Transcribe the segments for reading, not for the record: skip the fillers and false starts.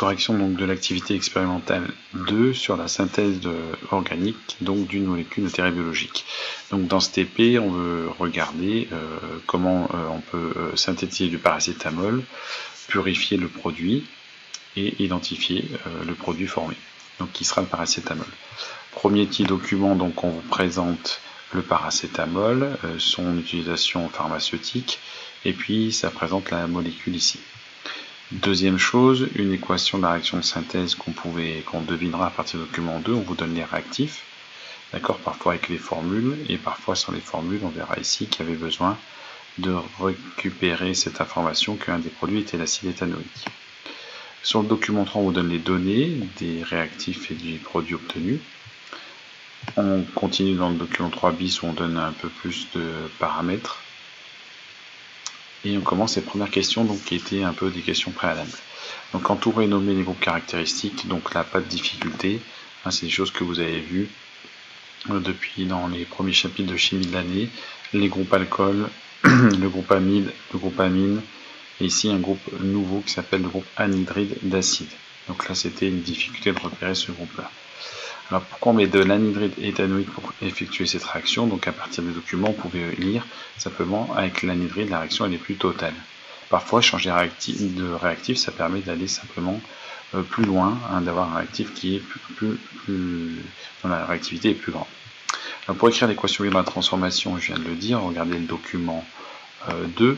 Correction donc de l'activité expérimentale 2 sur la synthèse organique donc d'une molécule d'intérêt biologique. Donc dans ce TP, on veut regarder comment on peut synthétiser du paracétamol, purifier le produit et identifier le produit formé, donc qui sera le paracétamol. Premier petit document, donc on vous présente le paracétamol, son utilisation pharmaceutique, et puis ça présente la molécule ici. Deuxième chose, une équation de la réaction de synthèse qu'on devinera à partir du document 2, on vous donne les réactifs, d'accord, parfois avec les formules, et parfois sans les formules, on verra ici qu'il y avait besoin de récupérer cette information qu'un des produits était l'acide éthanoïque. Sur le document 3, on vous donne les données des réactifs et des produits obtenus. On continue dans le document 3 bis où on donne un peu plus de paramètres. Et on commence les premières questions donc, qui étaient un peu des questions préalables. Donc entourer et nommer les groupes caractéristiques, donc là pas de difficulté, hein, c'est des choses que vous avez vues depuis dans les premiers chapitres de chimie de l'année, les groupes alcool, le groupe amide, le groupe amine, et ici un groupe nouveau qui s'appelle le groupe anhydride d'acide. Donc là c'était une difficulté de repérer ce groupe-là. Alors pourquoi on met de l'anhydride éthanoïque pour effectuer cette réaction? Donc à partir des documents, vous pouvez lire simplement avec l'anhydride, la réaction elle est plus totale. Parfois changer de réactif, ça permet d'aller simplement plus loin, hein, d'avoir un réactif qui est dont la réactivité est plus grande. Alors pour écrire l'équation de la transformation, je viens de le dire, regardez le document 2.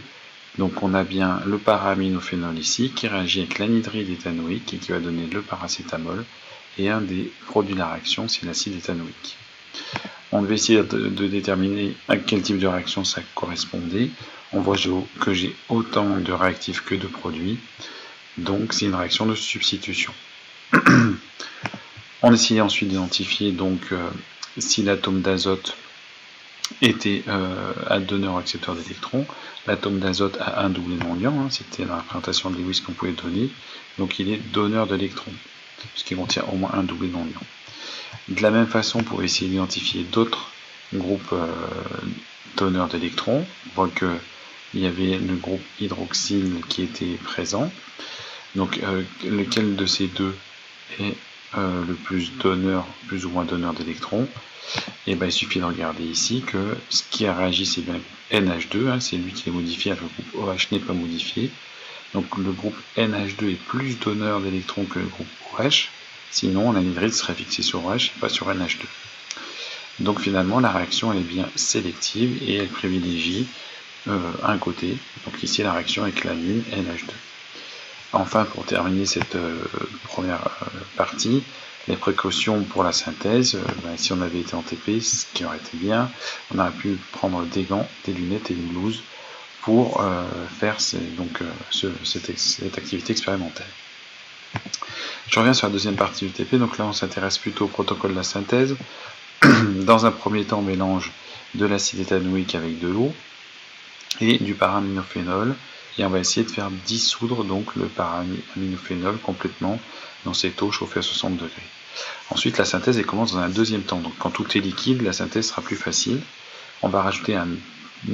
Donc on a bien le para-aminophénol ici qui réagit avec l'anhydride éthanoïque et qui va donner le paracétamol. Et un des produits de la réaction, c'est l'acide éthanoïque. On devait essayer de déterminer à quel type de réaction ça correspondait. On voit que j'ai autant de réactifs que de produits, donc c'est une réaction de substitution. On essayait ensuite d'identifier donc si l'atome d'azote était donneur-accepteur d'électrons. L'atome d'azote a un doublé non liant, hein, c'était la représentation de Lewis qu'on pouvait donner, donc il est donneur d'électrons, puisqu'il contient au moins un doublé non liant. De la même façon, pour essayer d'identifier d'autres groupes donneurs d'électrons, on voit qu'il y avait le groupe hydroxyle qui était présent. Donc, lequel de ces deux est le plus ou moins donneur d'électrons? Et ben, il suffit de regarder ici que ce qui a réagi, c'est bien NH2, hein, c'est lui qui est modifié, alors le groupe OH n'est pas modifié. Donc le groupe NH2 est plus donneur d'électrons que le groupe OH, sinon l'anhydride serait fixé sur OH et pas sur NH2. Donc finalement la réaction elle est bien sélective et elle privilégie un côté, donc ici la réaction avec l'amine NH2. Enfin pour terminer cette première partie, les précautions pour la synthèse, si on avait été en TP, ce qui aurait été bien, on aurait pu prendre des gants, des lunettes et une blouse pour faire cette activité expérimentale. Je reviens sur la deuxième partie du TP, donc là on s'intéresse plutôt au protocole de la synthèse. Dans un premier temps, on mélange de l'acide éthanoïque avec de l'eau et du para-aminophénol, et on va essayer de faire dissoudre donc le para-aminophénol complètement dans cette eau chauffée à 60 degrés. Ensuite la synthèse elle commence dans un deuxième temps, donc quand tout est liquide, la synthèse sera plus facile. On va rajouter un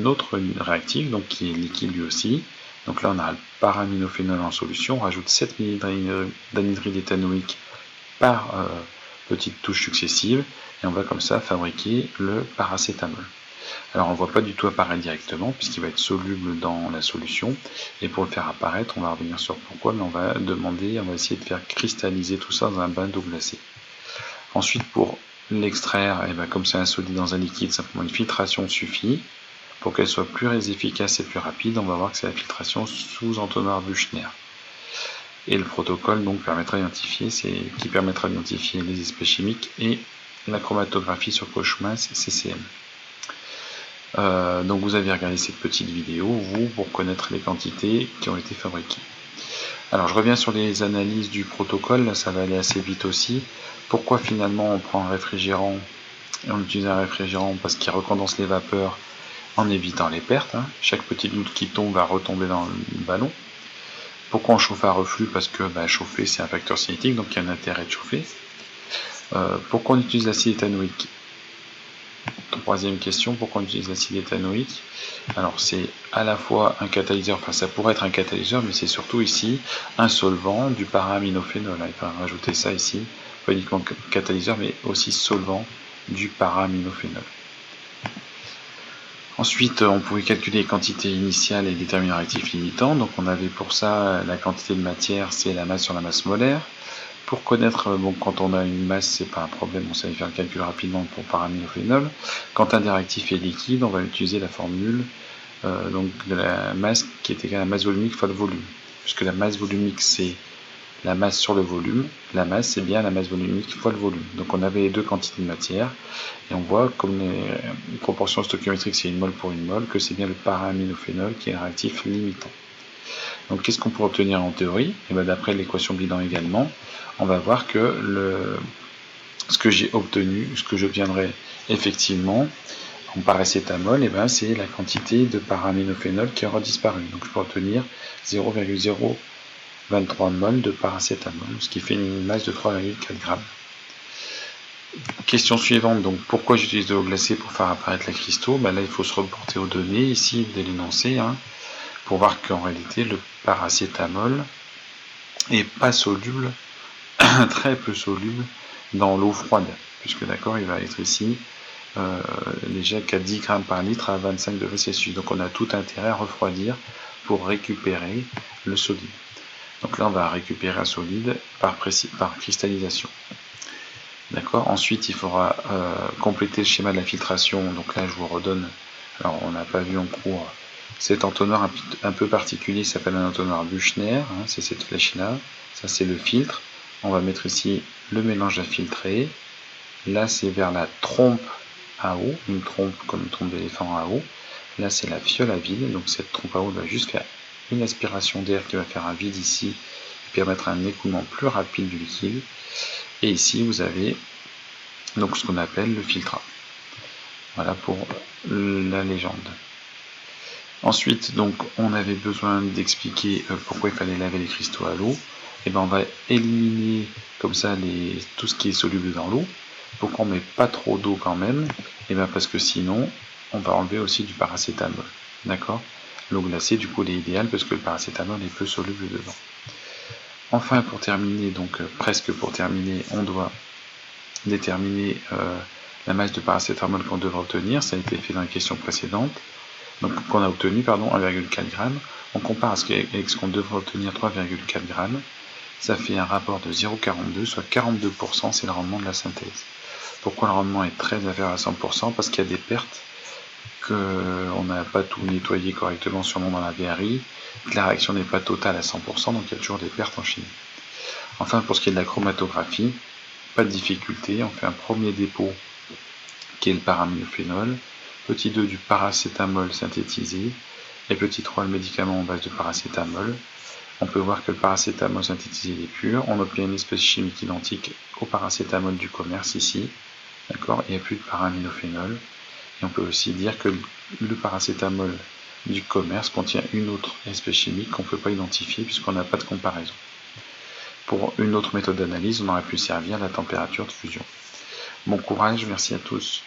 autre réactif, donc qui est liquide lui aussi. Donc là on a le para-aminophénol en solution, on rajoute 7 ml d'anhydride éthanoïque par petites touches successives, et on va comme ça fabriquer le paracétamol. Alors on ne voit pas du tout apparaître directement, puisqu'il va être soluble dans la solution, et pour le faire apparaître, on va revenir sur pourquoi, mais on va essayer de faire cristalliser tout ça dans un bain d'eau glacée. Ensuite pour l'extraire, et comme c'est un solide dans un liquide, simplement une filtration suffit. Pour qu'elle soit plus efficace et plus rapide, on va voir que c'est la filtration sous entonnoir Büchner. Et le protocole donc permettra d'identifier les espèces chimiques et la chromatographie sur poche mince CCM. Donc vous avez regardé cette petite vidéo, pour connaître les quantités qui ont été fabriquées. Alors je reviens sur les analyses du protocole, là ça va aller assez vite aussi. Pourquoi finalement on prend un réfrigérant, et on utilise un réfrigérant? Parce qu'il recondense les vapeurs en évitant les pertes, hein. Chaque petite goutte qui tombe va retomber dans le ballon. Pourquoi on chauffe à reflux? Parce que chauffer c'est un facteur cinétique, donc il y a un intérêt de chauffer. Pourquoi on utilise l'acide éthanoïque? troisième question, pourquoi on utilise l'acide éthanoïque? Alors c'est à la fois un catalyseur, enfin ça pourrait être un catalyseur, mais c'est surtout ici un solvant du para-aminophénol. Il faut rajouter ça ici, pas uniquement catalyseur, mais aussi solvant du para-aminophénol. Ensuite, on pouvait calculer les quantités initiales et déterminer un réactif limitant. Donc on avait pour ça la quantité de matière, c'est la masse sur la masse molaire. Pour connaître, bon, quand on a une masse, c'est pas un problème, on savait faire le calcul rapidement pour para-aminophénol. Quand un des réactifs est liquide, on va utiliser la formule donc de la masse qui est égale à la masse volumique fois le volume. Puisque la masse volumique, c'est la masse sur le volume, la masse, c'est bien la masse volumique fois le volume. Donc on avait les deux quantités de matière, et on voit, comme les proportions stoichiométriques, c'est une mole pour une mole, que c'est bien le para-aminophénol qui est le réactif limitant. Donc qu'est-ce qu'on pourrait obtenir en théorie? Et bien, d'après l'équation bilan également, on va voir que ce que j'ai obtenu, ce que j'obtiendrai effectivement en paracétamol, et ben c'est la quantité de para-aminophénol qui aura disparu. Donc je peux obtenir 0,023 mol de paracétamol, ce qui fait une masse de 3,4 grammes. Question suivante, donc pourquoi j'utilise de l'eau glacée pour faire apparaître les cristaux? Ben là, il faut se reporter aux données ici de l'énoncé, pour voir qu'en réalité, le paracétamol est pas soluble, très peu soluble dans l'eau froide, puisque d'accord, il va être ici déjà qu'à 10 grammes par litre à 25 degrés Celsius. Donc on a tout intérêt à refroidir pour récupérer le solide. Donc là, on va récupérer un solide par cristallisation. D'accord. Ensuite, il faudra compléter le schéma de la filtration. Donc là, je vous redonne. Alors, on n'a pas vu en cours cet entonnoir un peu particulier, s'appelle un entonnoir Büchner. C'est cette flèche-là. Ça, c'est le filtre. On va mettre ici le mélange à filtrer. Là, c'est vers la trompe à eau, une trompe comme une trompe d'éléphant à eau. Là, c'est la fiole à vide. Donc, cette trompe à eau va juste faire une aspiration d'air qui va faire un vide ici et permettre un écoulement plus rapide du liquide. Et ici, vous avez donc ce qu'on appelle le filtrat. Voilà pour la légende. Ensuite, donc, on avait besoin d'expliquer pourquoi il fallait laver les cristaux à l'eau. Et ben, on va éliminer comme ça tout ce qui est soluble dans l'eau. Pourquoi on met pas trop d'eau quand même? Et ben parce que sinon, on va enlever aussi du paracétamol. D'accord? L'eau glacée, du coup, elle est idéale parce que le paracétamol est peu soluble dedans. Enfin, pour terminer, donc presque pour terminer, on doit déterminer la masse de paracétamol qu'on devrait obtenir. Ça a été fait dans la question précédente. Donc, qu'on a obtenu, 1,4 g. On compare avec ce qu'on devrait obtenir, 3,4 g. Ça fait un rapport de 0,42, soit 42%, c'est le rendement de la synthèse. Pourquoi le rendement est très inférieur à 100%? Parce qu'il y a des pertes, qu'on n'a pas tout nettoyé correctement sûrement dans la VRI, que la réaction n'est pas totale à 100%, donc il y a toujours des pertes en chimie. Enfin, pour ce qui est de la chromatographie, pas de difficulté, on fait un premier dépôt qui est le para-aminophénol, petit 2 du paracétamol synthétisé, et petit 3 le médicament en base de paracétamol. On peut voir que le paracétamol synthétisé est pur, on obtient une espèce chimique identique au paracétamol du commerce ici, d'accord, il n'y a plus de para-aminophénol. Et on peut aussi dire que le paracétamol du commerce contient une autre espèce chimique qu'on ne peut pas identifier puisqu'on n'a pas de comparaison. Pour une autre méthode d'analyse, on aurait pu servir la température de fusion. Bon courage, merci à tous.